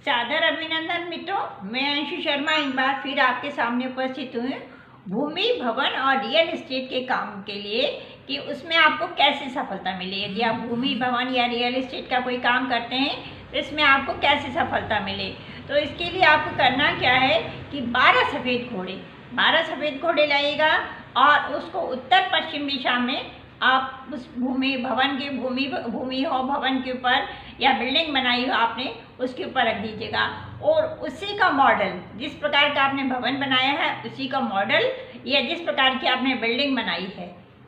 सादर अभिनंदन मित्रों, मैं अंशु शर्मा एक बार फिर आपके सामने उपस्थित हुई भूमि भवन और रियल एस्टेट के काम के लिए कि उसमें आपको कैसे सफलता मिले। यदि आप भूमि भवन या रियल एस्टेट का कोई काम करते हैं तो इसमें आपको कैसे सफलता मिले। तो इसके लिए आपको करना क्या है कि 12 सफ़ेद घोड़े लाइएगा और उसको उत्तर पश्चिम दिशा में आप उस भूमि हो भवन के ऊपर या बिल्डिंग बनाई हो आपने उसके ऊपर रख दीजिएगा। और उसी का मॉडल, जिस प्रकार का आपने भवन बनाया है उसी का मॉडल या जिस प्रकार की आपने बिल्डिंग बनाई है,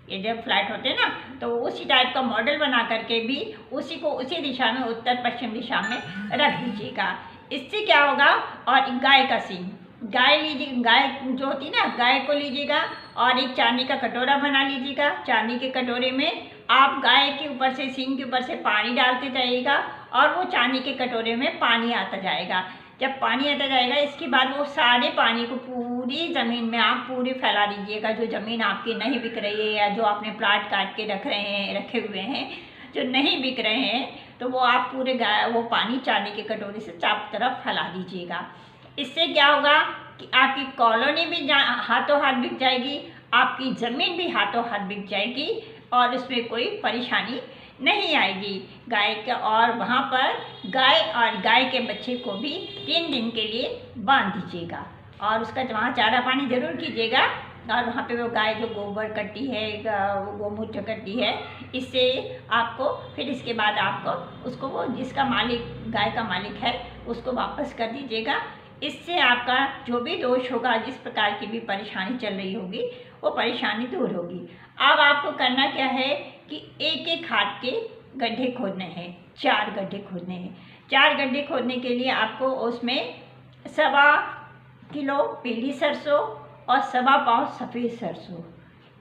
ये जब फ्लैट होते हैं ना, तो उसी टाइप का मॉडल बना करके भी उसी को उसी दिशा में उत्तर पश्चिम दिशा में रख दीजिएगा। इससे क्या होगा, और गाय का सींग, गाय लीजिए, गाय जो होती है ना, गाय को लीजिएगा और एक चांदी का कटोरा बना लीजिएगा। चांदी के कटोरे में आप गाय के ऊपर से, सींग के ऊपर से पानी डालते जाइएगा और वो चांदी के कटोरे में पानी आता जाएगा। जब पानी आता जाएगा इसके बाद वो सारे पानी को पूरी ज़मीन में आप पूरी फैला दीजिएगा। जो ज़मीन आपकी नहीं बिक रही है या जो आपने प्लाट काट के रखे हुए हैं जो नहीं बिक रहे हैं, तो वो आप पूरे वो पानी चांदी के कटोरे से चारों तरफ फैला दीजिएगा। इससे क्या होगा कि आपकी कॉलोनी भी हाथों हाथ बिक जाएगी, आपकी ज़मीन भी हाथों हाथ बिक जाएगी और उसमें कोई परेशानी नहीं आएगी गाय के। और वहाँ पर गाय और गाय के बच्चे को भी 3 दिन के लिए बांध दीजिएगा और उसका वहाँ चारा पानी ज़रूर कीजिएगा। और वहाँ पे वो गाय जो गोबर करती है, वो गोमूत्र करती है, इससे आपको फिर इसके बाद आपको उसको वो जिसका मालिक, गाय का मालिक है, उसको वापस कर दीजिएगा। इससे आपका जो भी दोष होगा, जिस प्रकार की भी परेशानी चल रही होगी, वो परेशानी दूर होगी। अब आपको करना क्या है कि एक एक हाथ के गड्ढे खोदने हैं, 4 गड्ढे खोदने हैं। 4 गड्ढे खोदने के लिए आपको उसमें 1.25 किलो पीली सरसों और 1.25 पाव सफ़ेद सरसों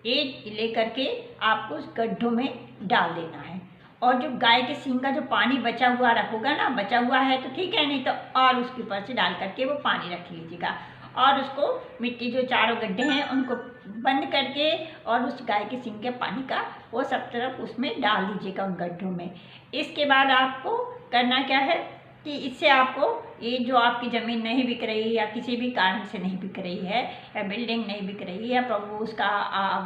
एक लेकर के आपको उस गड्ढों में डाल देना है। और जो गाय के सींग का जो पानी बचा हुआ होगा ना, बचा हुआ है तो ठीक है, नहीं तो और उसके ऊपर से डाल करके वो पानी रख लीजिएगा और उसको मिट्टी जो चारों गड्ढे हैं उनको बंद करके और उस गाय के सींग के पानी का वो सब तरफ उसमें डाल दीजिएगा उन गड्ढों में। इसके बाद आपको करना क्या है कि इससे आपको ये जो आपकी ज़मीन नहीं बिक रही या किसी भी कारण से नहीं बिक रही है या बिल्डिंग नहीं बिक रही है या उसका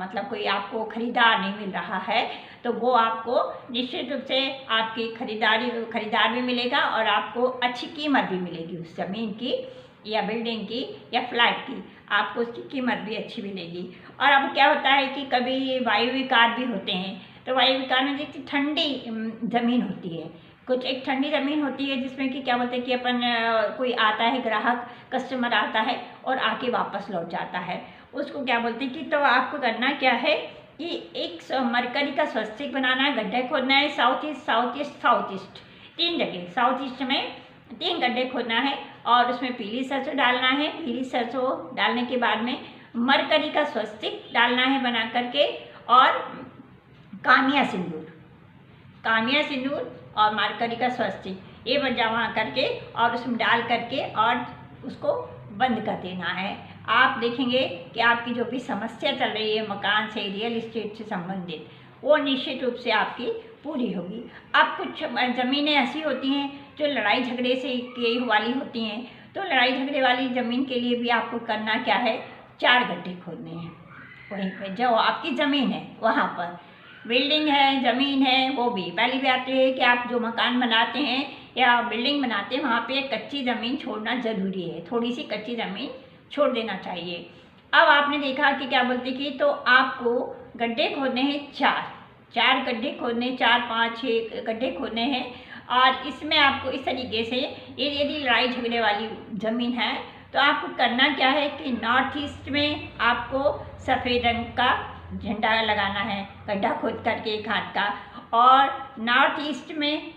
मतलब कोई आपको ख़रीदार नहीं मिल रहा है, तो वो आपको निश्चित रूप से आपकी खरीदार भी मिलेगा और आपको अच्छी कीमत भी मिलेगी उस ज़मीन की या बिल्डिंग की या फ्लैट की, आपको उसकी कीमत भी अच्छी मिलेगी। और अब क्या होता है कि कभी वायु विकार भी होते हैं, तो वायु विकार में जैसे ठंडी ज़मीन होती है, कुछ एक ठंडी ज़मीन होती है जिसमें कि क्या बोलते हैं कि अपन कोई आता है, ग्राहक कस्टमर आता है और आके वापस लौट जाता है, उसको क्या बोलते हैं कि तो आपको करना क्या है कि एक मरकरी का स्वस्तिक बनाना है, गड्ढे खोदना है, साउथ ईस्ट 3 जगह, साउथ ईस्ट में 3 गड्ढे खोदना है और उसमें पीली सरसों डालना है। पीली सरसों डालने के बाद में मरकरी का स्वस्तिक डालना है बना करके और कामिया सिंदूर और मरकरी का स्वस्तिक ये जमा करके और उसमें डाल करके और उसको बंद कर देना है। आप देखेंगे कि आपकी जो भी समस्या चल रही है मकान से, रियल एस्टेट से संबंधित, वो निश्चित रूप से आपकी पूरी होगी। अब कुछ ज़मीनें ऐसी होती हैं जो लड़ाई झगड़े से की वाली होती हैं, तो लड़ाई झगड़े वाली ज़मीन के लिए भी आपको करना क्या है, 4 गड्ढे खोदने हैं वहीं पर जो आपकी ज़मीन है, वहाँ पर बिल्डिंग है, ज़मीन है, वो भी। पहली बात ये है कि आप जो मकान बनाते हैं या बिल्डिंग बनाते हैं वहाँ पे कच्ची ज़मीन छोड़ना ज़रूरी है, थोड़ी सी कच्ची ज़मीन छोड़ देना चाहिए। अब आपने देखा कि क्या बोलते कि तो आपको गड्ढे खोदने हैं 4 गड्ढे खोदने, 4, 5, 6 गड्ढे खोदने हैं। और इसमें आपको इस तरीके से यदि लड़ाई झगड़े वाली ज़मीन है तो आपको करना क्या है कि नॉर्थ ईस्ट में आपको सफ़ेद रंग का झंडा लगाना है, गड्ढा खोद करके एक हाथ का, और नॉर्थ ईस्ट में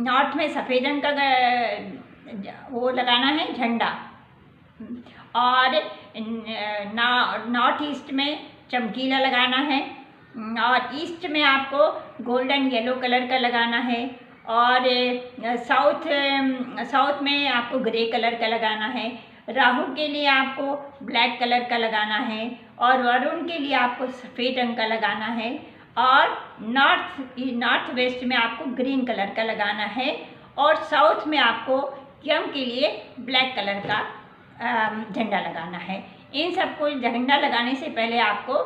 नॉर्थ में सफ़ेद रंग का वो लगाना है झंडा, और नॉर्थ ईस्ट में चमकीला लगाना है, और ईस्ट में आपको गोल्डन येलो कलर का लगाना है, और साउथ में आपको ग्रे कलर का लगाना है। राहु के लिए आपको ब्लैक कलर का लगाना है और वरुण के लिए आपको सफ़ेद रंग का लगाना है, और नॉर्थ वेस्ट में आपको ग्रीन कलर का लगाना है, और साउथ में आपको यम के लिए ब्लैक कलर का झंडा लगाना है। इन सबको झंडा लगाने से पहले आपको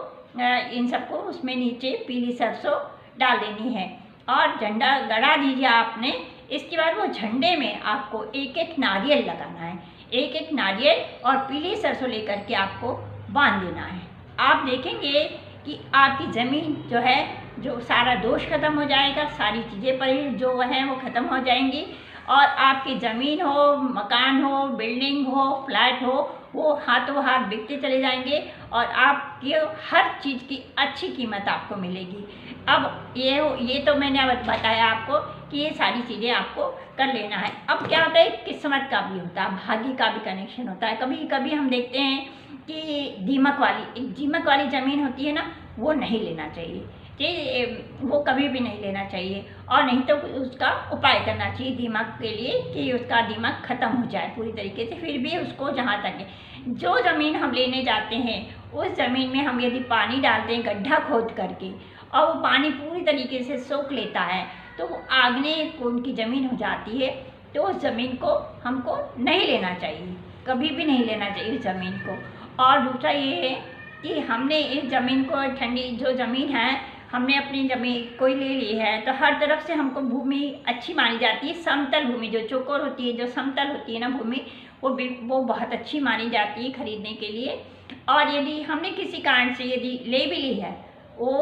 इन सबको उसमें नीचे पीली सरसों डाल देनी है और झंडा गड़ा दीजिए आपने। इसके बाद वो झंडे में आपको एक एक नारियल लगाना है, एक एक नारियल और पीली सरसों लेकर के आपको बांध देना है। आप देखेंगे कि आपकी ज़मीन जो है, जो सारा दोष खत्म हो जाएगा, सारी चीज़ें पर जो हैं वो ख़त्म हो जाएंगी और आपकी ज़मीन हो, मकान हो, बिल्डिंग हो, फ्लैट हो, वो हाथों हाथ बिकते चले जाएंगे और आपकी हर चीज़ की अच्छी कीमत आपको मिलेगी। अब ये तो मैंने अब बताया आपको कि ये सारी चीज़ें आपको कर लेना है। अब क्या होता है, किस्मत का भी होता है, भाग्य का भी कनेक्शन होता है। कभी कभी हम देखते हैं कि दीमक वाली ज़मीन होती है ना, वो नहीं लेना चाहिए, वो कभी भी नहीं लेना चाहिए और नहीं तो उसका उपाय करना चाहिए दीमक के लिए कि उसका दीमक ख़त्म हो जाए पूरी तरीके से। फिर भी उसको जहाँ तक है, जो ज़मीन हम लेने जाते हैं उस ज़मीन में हम यदि पानी डालते हैं गड्ढा खोद करके और वो पानी पूरी तरीके से सोख लेता है तो वो आग्नेय कोण की ज़मीन हो जाती है। तो उस ज़मीन को हमको नहीं लेना चाहिए, कभी भी नहीं लेना चाहिए इस ज़मीन को। और दूसरा ये है कि हमने इस ज़मीन को, ठंडी जो ज़मीन है हमने अपनी ज़मीन कोई ले ली है तो हर तरफ से हमको भूमि अच्छी मानी जाती है। समतल भूमि जो चौकोर होती है, जो समतल होती है ना भूमि, वो बहुत अच्छी मानी जाती है खरीदने के लिए। और यदि हमने किसी कारण से यदि ले भी ली है वो,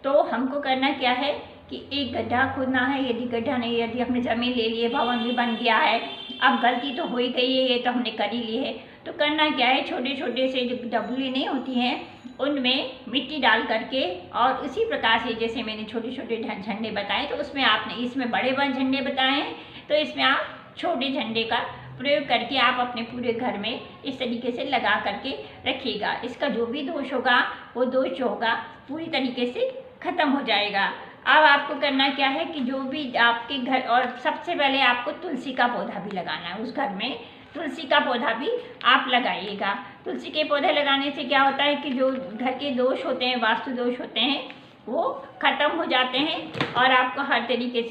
तो हमको करना क्या है कि एक गड्ढा खोदना है। यदि गड्ढा नहीं, यदि हमने ज़मीन ले ली है, भवन भी बन गया है, अब गलती तो हो ही गई है, ये तो हमने कर ही ली है, तो करना क्या है, छोटे छोटे से जो डबली नहीं होती हैं उनमें मिट्टी डाल करके और उसी प्रकार से जैसे मैंने छोटे छोटे झंडे बताए तो उसमें आपने, इसमें बड़े बड़े झंडे बताए हैं तो इसमें आप छोटे झंडे का प्रयोग करके आप अपने पूरे घर में इस तरीके से लगा करके रखिएगा। इसका जो भी दोष होगा वो दोष जो होगा पूरी तरीके से ख़त्म हो जाएगा। अब आपको करना क्या है कि जो भी आपके घर, और सबसे पहले आपको तुलसी का पौधा भी लगाना है उस घर में, तुलसी का पौधा भी आप लगाइएगा। तुलसी के पौधे लगाने से क्या होता है कि जो घर के दोष होते हैं, वास्तु दोष होते हैं, वो ख़त्म हो जाते हैं और आपको हर तरीके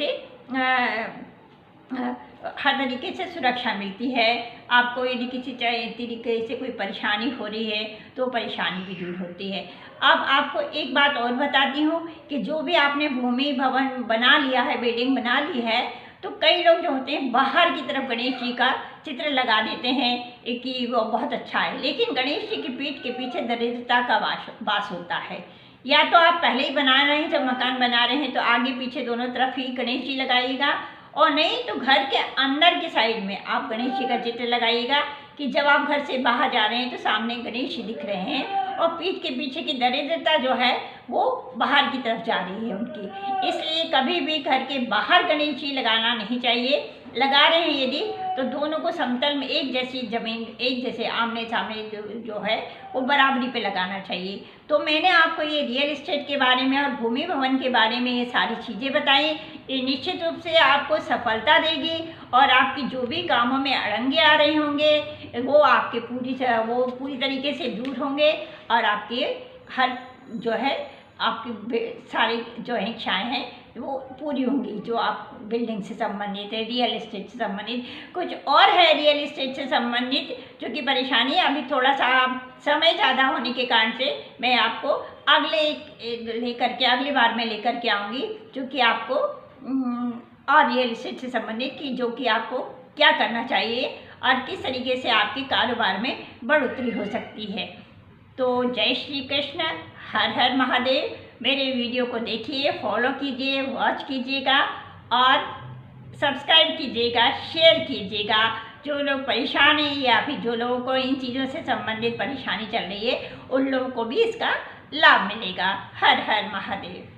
से सुरक्षा मिलती है। आपको यदि किसी तरीके से कोई परेशानी हो रही है तो परेशानी भी दूर होती है। अब आपको एक बात और बताती हूँ कि जो भी आपने भूमि भवन बना लिया है, बिल्डिंग बना ली है, तो कई लोग जो होते हैं बाहर की तरफ गणेश जी का चित्र लगा देते हैं कि वो बहुत अच्छा है, लेकिन गणेश जी की पीठ के पीछे दरिद्रता का वास होता है। या तो आप पहले ही बना रहे हैं, जब मकान बना रहे हैं तो आगे पीछे दोनों तरफ ही गणेश जी लगाइएगा, और नहीं तो घर के अंदर की साइड में आप गणेश जी का चित्र लगाइएगा कि जब आप घर से बाहर जा रहे हैं तो सामने गणेश जी दिख रहे हैं और पीठ के पीछे की दरिद्रता जो है वो बाहर की तरफ जा रही है उनकी। इसलिए कभी भी घर के बाहर गणेश जी लगाना नहीं चाहिए। लगा रहे हैं यदि तो दोनों को समतल में एक जैसी ज़मीन, एक जैसे आमने सामने जो है वो बराबरी पे लगाना चाहिए। तो मैंने आपको ये रियल एस्टेट के बारे में और भूमि भवन के बारे में ये सारी चीज़ें बताई। ये निश्चित रूप से आपको सफलता देगी और आपकी जो भी कामों में अड़ंगे आ रहे होंगे वो आपके पूरी तरीके से दूर होंगे और आपके हर जो है आपकी सारी जो है इच्छाएँ हैं वो पूरी होंगी। जो आप बिल्डिंग से संबंधित है, रियल एस्टेट से संबंधित कुछ और है, रियल एस्टेट से संबंधित जो कि परेशानी है, अभी थोड़ा सा समय ज़्यादा होने के कारण से मैं आपको अगली बार में लेकर के आऊँगी, जो कि आपको और रियल एस्टेट से संबंधित कि जो कि आपको क्या करना चाहिए और किस तरीके से आपके कारोबार में बढ़ोतरी हो सकती है। तो जय श्री कृष्ण, हर हर महादेव। मेरे वीडियो को देखिए, फॉलो कीजिए, वॉच कीजिएगा और सब्सक्राइब कीजिएगा, शेयर कीजिएगा। जो लोग परेशान हैं या फिर जो लोगों को इन चीज़ों से संबंधित परेशानी चल रही है उन लोगों को भी इसका लाभ मिलेगा। हर हर महादेव।